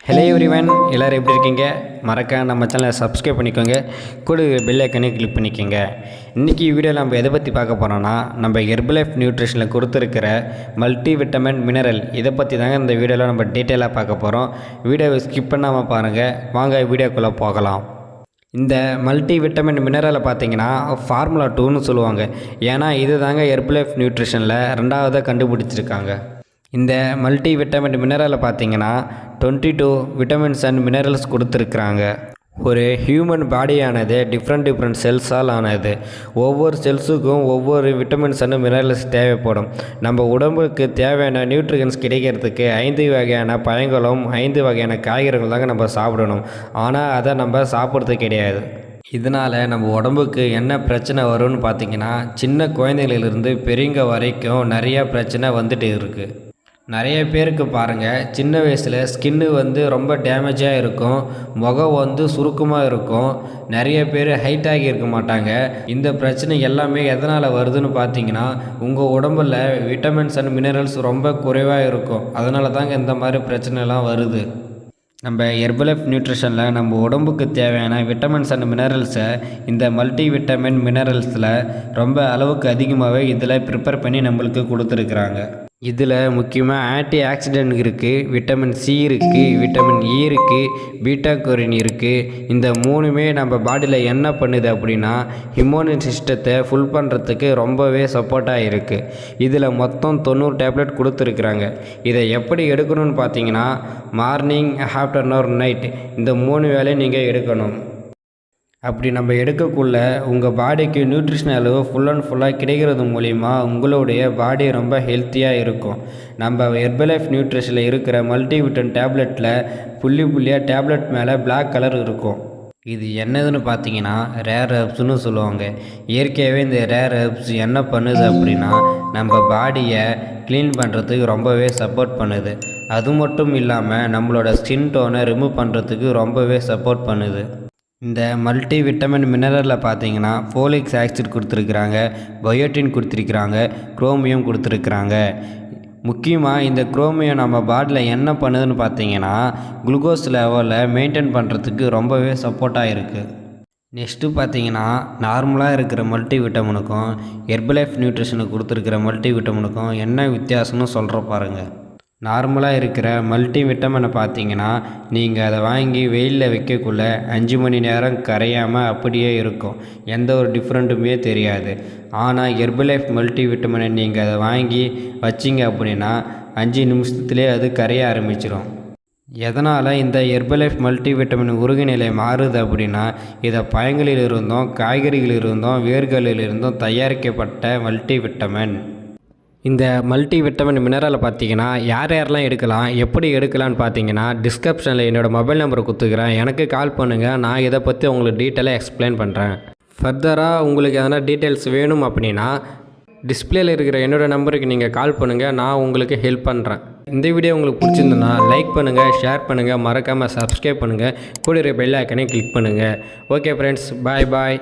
Hello everyone, எல்லோரும் எப்படி இருக்கீங்க? மறக்க நம்ம சேனலை சப்ஸ்கிரைப் பண்ணிக்கோங்க, கூட பெல் ஐக்கனே கிளிக் பண்ணிக்கோங்க. இன்றைக்கி வீடியோவில் நம்ம எதை பற்றி பார்க்க போகிறோன்னா, நம்ம ஹெர்பலைஃப் நியூட்ரிஷனில் கொடுத்துருக்கிற மல்டி விட்டமின் மினரல் இதை பற்றி தாங்க இந்த வீடியோவில் நம்ம டீட்டெயிலாக பார்க்க போகிறோம். வீடியோவை ஸ்கிப் பண்ணாமல் பாருங்கள். வாங்க வீடியோக்குள்ளே போகலாம். இந்த மல்டி விட்டமின் மினரலை பார்த்தீங்கன்னா ஃபார்முலா 2ன்னு சொல்லுவாங்க. ஏன்னா இது தாங்க ஹெர்பலைஃப் நியூட்ரிஷனில் ரெண்டாவதாக கண்டுபிடிச்சிருக்காங்க. இந்த மல்டி விட்டமின் மினரலை பார்த்தீங்கன்னா 22 விட்டமின்ஸ் அண்ட் மினரல்ஸ் கொடுத்துருக்குறாங்க. ஒரு ஹியூமன் பாடியானது டிஃப்ரெண்ட் செல்ஸால் ஆனது. ஒவ்வொரு செல்ஸுக்கும் ஒவ்வொரு விட்டமின்ஸ் அண்ட் மினரல்ஸ் தேவைப்படும். நம்ம உடம்புக்கு தேவையான நியூட்ரியன்ஸ் கிடைக்கிறதுக்கு 5 வகையான பழங்களும் 5 வகையான காய்கறிகள் தாங்க நம்ம சாப்பிடணும். ஆனால் அதை நம்ம சாப்பிட்றது கிடையாது. இதனால் நம்ம உடம்புக்கு என்ன பிரச்சனை வரும்னு பார்த்திங்கன்னா, சின்ன குழந்தைகளிலிருந்து பெரியவங்க வரைக்கும் நிறையா பிரச்சனை வந்துட்டு இருக்குது. நிறைய பேருக்கு பாருங்கள், சின்ன வயசில் ஸ்கின்னு ரொம்ப டேமேஜாக இருக்கும், முகம் சுருக்கமாக இருக்கும், நிறைய பேர் ஹைட்டாகி இருக்க மாட்டாங்க. இந்த பிரச்சனை எல்லாமே எதனால் வருதுன்னு பார்த்தீங்கன்னா, உங்கள் உடம்பில் விட்டமின்ஸ் அண்ட் மினரல்ஸ் ரொம்ப குறைவாக இருக்கும். அதனால தாங்க இந்த மாதிரி பிரச்சனைலாம் வருது. நம்ம ஹெர்பலைஃப் நியூட்ரிஷனில் நம்ம உடம்புக்கு தேவையான விட்டமின்ஸ் அண்ட் மினரல்ஸை இந்த மல்டி விட்டமின் மினரல்ஸில் ரொம்ப அளவுக்கு அதிகமாகவே இதில் ப்ரிப்பேர் பண்ணி நம்மளுக்கு கொடுத்துருக்குறாங்க. இதில் முக்கியமாக ஆன்டி ஆக்சிடென்ட் இருக்குது, விட்டமின் சி இருக்குது, விட்டமின் இ இருக்குது, பீட்டா கரோட்டின் இருக்குது. இந்த மூணுமே நம்ம பாடியில் என்ன பண்ணுது அப்படின்னா, இம்யூன் சிஸ்டத்தை ஃபுல் பண்ணுறதுக்கு ரொம்பவே சப்போர்ட்டாக இருக்குது. இதில் மொத்தம் 90 டேப்லெட் கொடுத்துருக்குறாங்க. இதை எப்படி எடுக்கணும்னு பார்த்தீங்கன்னா, மார்னிங், ஆஃப்டர்நூன், நைட் இந்த 3 வேலையும் நீங்கள் எடுக்கணும். அப்படி நம்ம எடுக்கக்குள்ள உங்கள் பாடிக்கு நியூட்ரிஷன் அளவு ஃபுல் அண்ட் ஃபுல்லாக கிடைக்கிறது மூலிமா உங்களுடைய பாடி ரொம்ப ஹெல்த்தியாக இருக்கும். நம்ம ஹெர்பலைஃப் நியூட்ரிஷனில் இருக்கிற மல்டிவிட்டன் டேப்லெட்டில் புள்ளியாக டேப்லெட் மேலே பிளாக் கலர் இருக்கும். இது என்னதுன்னு பார்த்தீங்கன்னா ரேர் ஹெர்ப்ஸ்னு சொல்லுவாங்க. இயற்கையாகவே இந்த ரேர் ஹெர்ப்ஸ் என்ன பண்ணுது அப்படின்னா, நம்ம பாடியை க்ளீன் பண்ணுறதுக்கு ரொம்பவே சப்போர்ட் பண்ணுது. அது மட்டும் இல்லாமல் நம்மளோட ஸ்கின் டோனை ரிமூவ் பண்ணுறதுக்கு ரொம்பவே சப்போர்ட் பண்ணுது. இந்த மல்டி விட்டமின் மினரலில் பார்த்தீங்கன்னா ஃபோலிக் ஆசிட் கொடுத்துருக்குறாங்க, பயோட்டின் கொடுத்துருக்குறாங்க, குரோமியம் கொடுத்துருக்குறாங்க. முக்கியமாக இந்த குரோமியம் நம்ம பாடியில் என்ன பண்ணுதுன்னு பார்த்தீங்கன்னா, குளுக்கோஸ் லெவலில் மெயின்டைன் பண்ணுறதுக்கு ரொம்பவே சப்போர்ட்டாக இருக்குது. நெக்ஸ்ட்டு பார்த்தீங்கன்னா, நார்மலாக இருக்கிற மல்டி விட்டமினுக்கும் ஹெர்பலைஃப் நியூட்ரிஷனுக்கு கொடுத்துருக்கிற மல்டி விட்டமினுக்கும் என்ன வித்தியாசம்னு சொல்கிற பாருங்கள். நார்மலாக இருக்கிற மல்டி விட்டமினை பார்த்தீங்கன்னா, நீங்கள் அதை வாங்கி வெயிலில் வைக்கக்குள்ள 5 மணி நேரம் கரையாமல் அப்படியே இருக்கும், எந்த ஒரு டிஃப்ரெண்ட்டுமே தெரியாது. ஆனால் ஹெர்பலைஃப் மல்டி விட்டமினை நீங்கள் அதை வாங்கி வச்சிங்க அப்படின்னா 5 நிமிஷத்துலேயே அது கரைய ஆரம்பிச்சிடும். எதனால் இந்த ஹெர்பலைஃப் மல்டி விட்டமின் உருகுநிலை மாறுது அப்படின்னா, இதை பழங்களிலிருந்தும் காய்கறிகளிலிருந்தும் வேர்களிலிருந்தும் தயாரிக்கப்பட்ட மல்டி விட்டமின். இந்த மல்டி விட்டமின் மினரலை பார்த்தீங்கன்னா யாரெல்லாம் எடுக்கலாம், எப்படி எடுக்கலான்னு பார்த்தீங்கன்னா, டிஸ்கிரிப்ஷனில் என்னோடய மொபைல் நம்பரை கொடுத்துக்கிறேன். எனக்கு கால் பண்ணுங்கள், நான் இதை பற்றி உங்களுக்கு டீட்டெயிலாக எக்ஸ்பிளைன் பண்ணுறேன். ஃபர்தராக உங்களுக்கு எதனா டீட்டெயில்ஸ் வேணும் அப்படின்னா டிஸ்பிளேயில் இருக்கிற என்னோடய நம்பருக்கு நீங்கள் கால் பண்ணுங்கள், நான் உங்களுக்கு ஹெல்ப் பண்ணுறேன். இந்த வீடியோ உங்களுக்கு பிடிச்சிருந்ததுன்னா லைக் பண்ணுங்கள், ஷேர் பண்ணுங்கள், மறக்காமல் சப்ஸ்கிரைப் பண்ணுங்கள், கூட பெல் ஐக்கனை கிளிக் பண்ணுங்கள். ஓகே ஃப்ரெண்ட்ஸ், பாய்.